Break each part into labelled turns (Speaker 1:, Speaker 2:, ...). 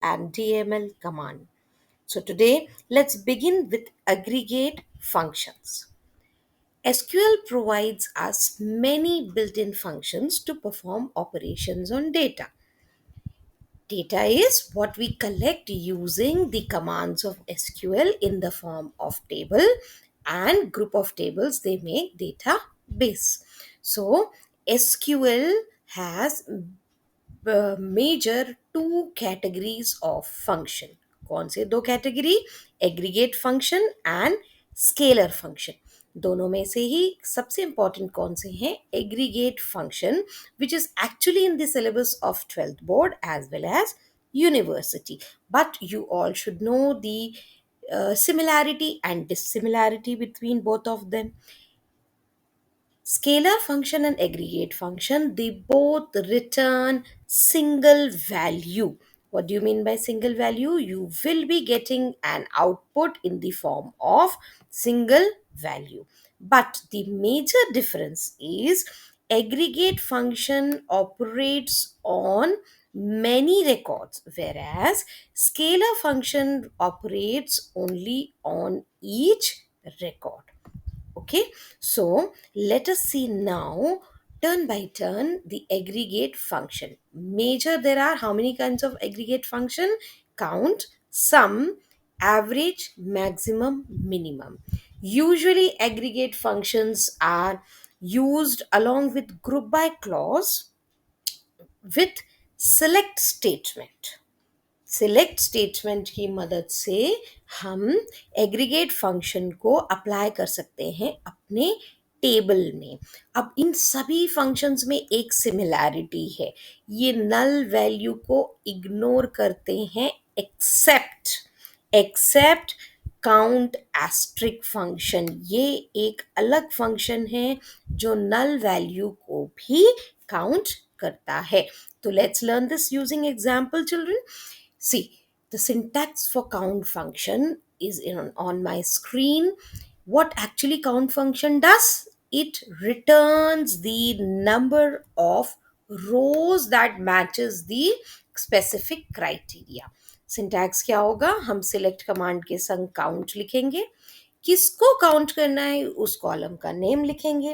Speaker 1: and DML command. So today, let's begin with aggregate functions. SQL provides us many built-in functions to perform operations on data. Data is what we collect using the commands of SQL in the form of table and group of tables they make database. So SQL has major two categories of function. कौन से दो category? Aggregate function and scalar function. दोनों में से ही सबसे important कौन से हैं? Aggregate function, which is actually in the syllabus of 12th board as well as university, but you all should know the similarity and dissimilarity between both of them. Scalar function and aggregate function, they both return single value. What do you mean by single value? You will be getting an output in the form of single value. But the major difference is aggregate function operates on many records, whereas scalar function operates only on each record. Okay, so let us see now turn by turn the aggregate function. Major, there are how many kinds of aggregate function? Count, sum, average, maximum, minimum. Usually aggregate functions are used along with group by clause with select statement. Select statement की मदद से हम aggregate function को apply कर सकते हैं अपने table में. अब इन सभी फंक्शंस में एक सिमिलैरिटी है, ये नल वैल्यू को इग्नोर करते हैं एक्सेप्ट काउंट एस्ट्रिक फंक्शन. ये एक अलग फंक्शन है जो नल वैल्यू को भी काउंट करता है. तो let's learn this using example children. See, the syntax for count function is on my screen. What actually count function does? It returns the number of rows that matches the specific criteria. Syntax क्या होगा? हम select command के संग count लिखेंगे. किसको count करना है उस कॉलम का नेम लिखेंगे.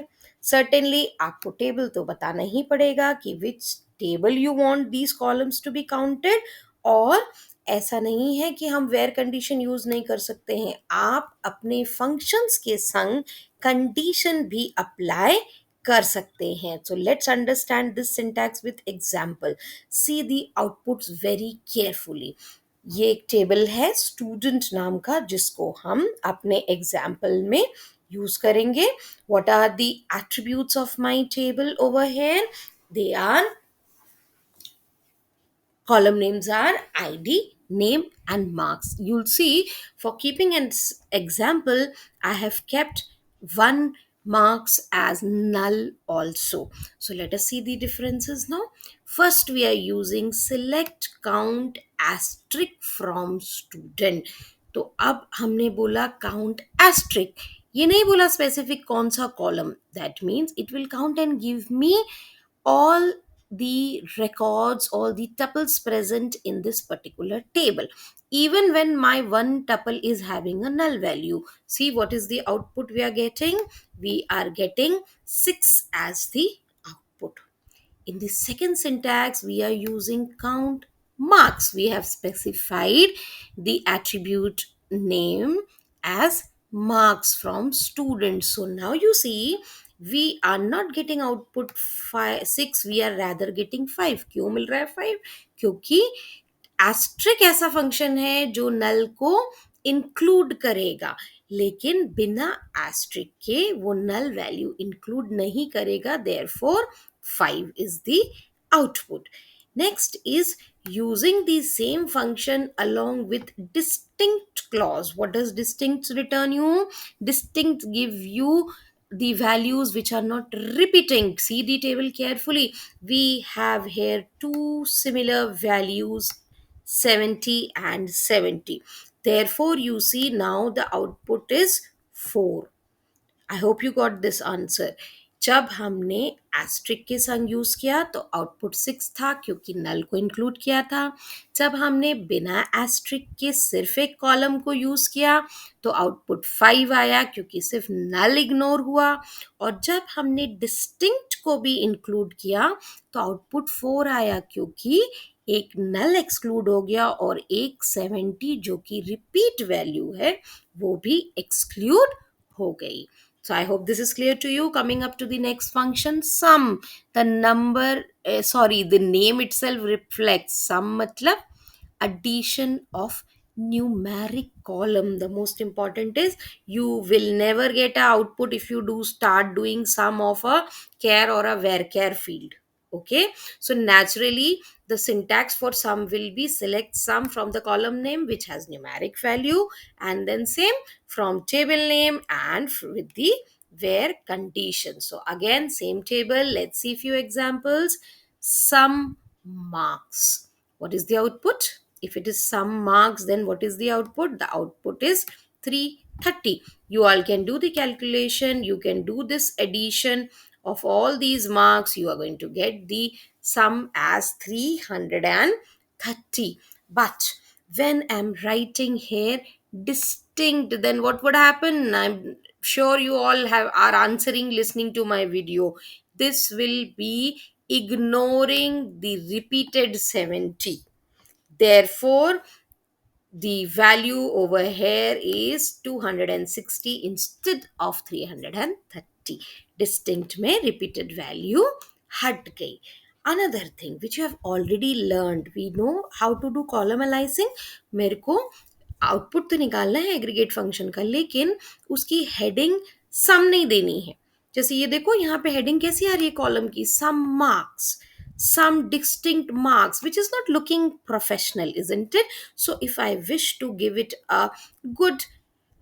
Speaker 1: सर्टेनली आपको टेबल तो बताना ही पड़ेगा कि which table you want these columns to be counted. और ऐसा नहीं है कि हम वेयर कंडीशन यूज नहीं कर सकते हैं, आप अपने फंक्शंस के संग कंडीशन भी अप्लाई कर सकते हैं. So let's understand this syntax with example. See the outputs very carefully. ये एक टेबल है स्टूडेंट नाम का जिसको हम अपने एग्जाम्पल में यूज करेंगे. What are the attributes of my table over here? They are column names are id, name and marks. You'll see for keeping an example I have kept one marks as null also. So let us see the differences now. First we are using select count asterisk from student. तो अब हमने बोला count asterisk, ये नहीं बोला specific कौन सा column. That means it will count and give me all the records, all the tuples present in this particular table, even when my one tuple is having a null value. See what is the output we are getting? We are getting 6 as the output. In the second syntax, we are using count marks. We have specified the attribute name as marks from students. So now you see we are not getting output 6, we are rather getting 5. क्यों मिल रहा है 5? क्योंकि asterisk ऐसा function है जो नल को include करेगा, लेकिन बिना एस्ट्रिक के वो नल वैल्यू इंक्लूड नहीं करेगा. Therefore 5 is the output. Next is using the same function along with distinct clause. What does distinct return you? Distinct give you the values which are not repeating. See the table carefully. We have here two similar values, 70 and 70. Therefore you see now the output is 4. I hope you got this answer. जब हमने asterisk के संग use किया तो output 6 था क्योंकि नल को include किया था। जब हमने बिना एस्ट्रिक के सिर्फ एक कॉलम को यूज किया तो आउटपुट 5 आया क्योंकि सिर्फ नल इग्नोर हुआ। और जब हमने डिस्टिंक्ट को भी इंक्लूड किया तो आउटपुट 4 आया क्योंकि एक नल एक्सक्लूड हो गया और एक 70 जो कि रिपीट वैल्यू है वो भी एक्सक्लूड हो गई। So I hope this is clear to you. Coming up to the next function, sum. The number, the name itself reflects sum matlab addition of numeric column. The most important is you will never get a output if you do start doing sum of a char or a varchar field. Okay, so naturally the syntax for sum will be select sum from the column name which has numeric value, and then same from table name and with the where condition. So again same table, let's see few examples. Sum marks, what is the output? If it is sum marks, then what is the output? The output is 330. You all can do the calculation, you can do this addition of all these marks, you are going to get the sum as 330. But when I'm writing here distinct, then what would happen? I'm sure you all have are answering listening to my video. This will be ignoring the repeated 70. Therefore, the value over here is 260 instead of 330. Distinct में repeated value हट गई. Another thing which you have already learned, we know how to do column aliasing. मेरे को output तो निकालना है aggregate function का, लेकिन उसकी हेडिंग सम नहीं देनी है। जैसे ये देखो यहाँ पे हेडिंग कैसी आ रही है कॉलम की, sum marks, some distinct marks, which is not looking professional, isn't it? So if I wish to give it a good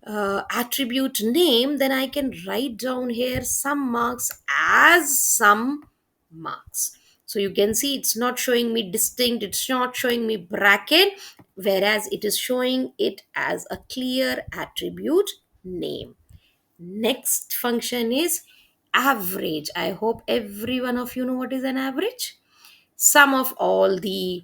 Speaker 1: attribute name, then I can write down here some marks as some marks. So you can see it's not showing me distinct, it's not showing me bracket, whereas it is showing it as a clear attribute name. Next function is average. I hope every one of you know what is an average. Sum of all the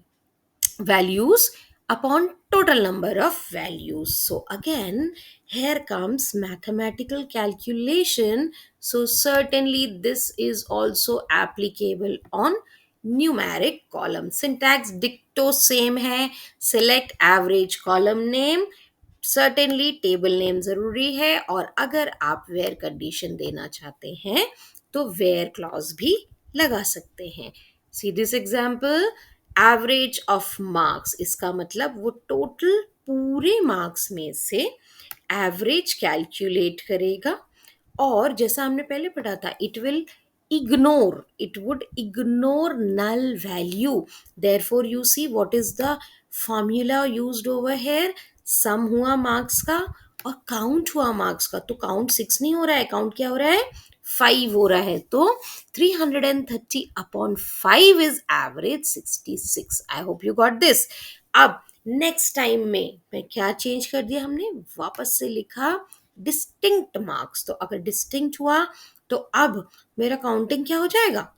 Speaker 1: values upon total number of values. So again, here comes mathematical calculation. So certainly this is also applicable on numeric column. Syntax dicto same है. Select average column name. Certainly table name जरूरी है, और अगर आप where condition देना चाहते हैं तो वेयर क्लॉज भी लगा सकते हैं. See this example, average of marks, इसका मतलब वो टोटल पूरे मार्क्स में से एवरेज कैलकुलेट करेगा, और जैसा हमने पहले पढ़ा था it would ignore null value. Therefore you see what is the formula used over here. सम हुआ मार्क्स का और काउंट हुआ मार्क्स का, तो काउंट 6 नहीं हो रहा है, काउंट क्या हो रहा है, 5 हो रहा है. तो 330 upon 5 is average 66. I hope you got this. अब नेक्स्ट टाइम में मैं क्या चेंज कर दिया, हमने वापस से लिखा डिस्टिंक्ट मार्क्स. तो अगर डिस्टिंक्ट हुआ तो अब मेरा काउंटिंग क्या हो जाएगा,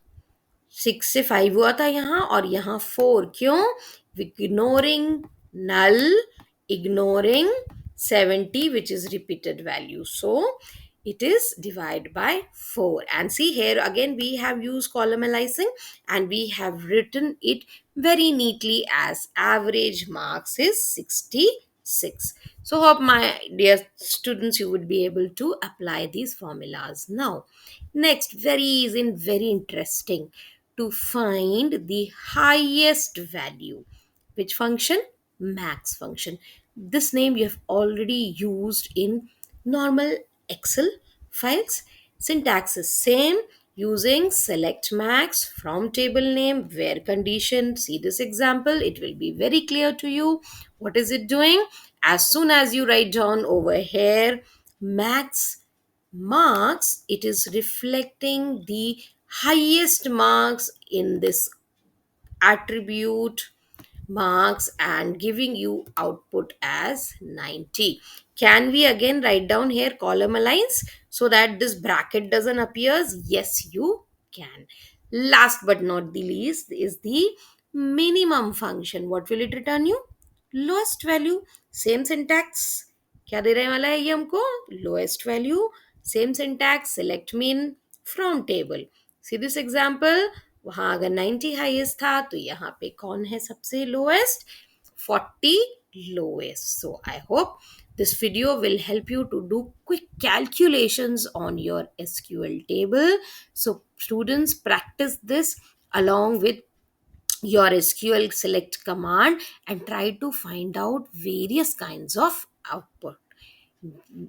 Speaker 1: 6 से 5 हुआ था यहाँ, और यहाँ 4. क्यों? Ignoring null, ignoring 70 which is repeated value, so it is divided by 4. And see here again we have used column aliasing and we have written it very neatly as average marks is 66. So hope my dear students you would be able to apply these formulas. Now next, very interesting to find the highest value. Which function? Max function. This name you have already used in normal Excel files. Syntax is same, using select max from table name where condition. See this example, it will be very clear to you. What is it doing? As soon as you write down over here max marks, it is reflecting the highest marks in this attribute marks and giving you output as 90. Can we again write down here column aligns so that this bracket doesn't appear? Yes, you can. Last but not the least is the minimum function. What will it return you? Lowest value. Same syntax. क्या देने वाला है ये हमको? Lowest value. Same syntax. Select min from table. See this example. वहां अगर 90 highest था तो यहाँ पे कौन है सबसे lowest? 40 lowest. So I hope this video will help you to do quick calculations on your SQL table. So students, practice this along with your SQL select command and try to find out various kinds of output.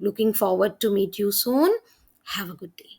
Speaker 1: Looking forward to meet you soon. Have a good day.